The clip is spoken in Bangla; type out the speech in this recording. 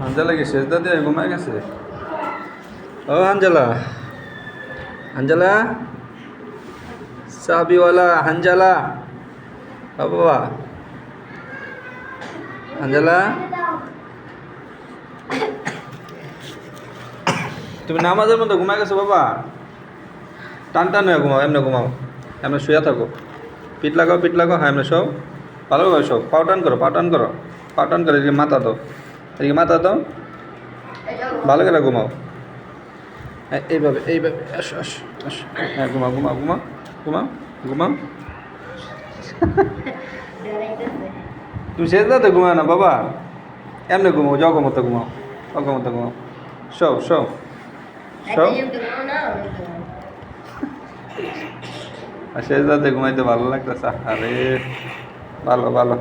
হাঞ্জালা কি শেষ দাদি ঘুমায় গেছে? ও হাঞ্জালা, হাঞ্জালা, চাবিওয়ালা হাঞ্জালা, ও বাবা হাঞ্জালা, তুমি নামাজের মধ্যে ঘুমায় গেছো বাবা? টান টান হয়ে ঘুমাও, এমনি ঘুমাও, এমনি শুয়ে থাকো, পিঠ লাগাও, হ্যাঁ এমনি সব ভালোভাবে সব, পাও টান করো, পাও টান করে এদিকে মাথা দাও, এদিকে মাথা দাও, ভালো করে ঘুমাও, হ্যাঁ এইভাবে আসো আসো আসো, হ্যাঁ ঘুমাও। তুমি শেষ রাতে ঘুমাও না বাবা, এমনি ঘুমাও, জগমতো ঘুমাও, সব আর শেষ রাতে ঘুমাইতে ভালো লাগতেছে, আরে ভালো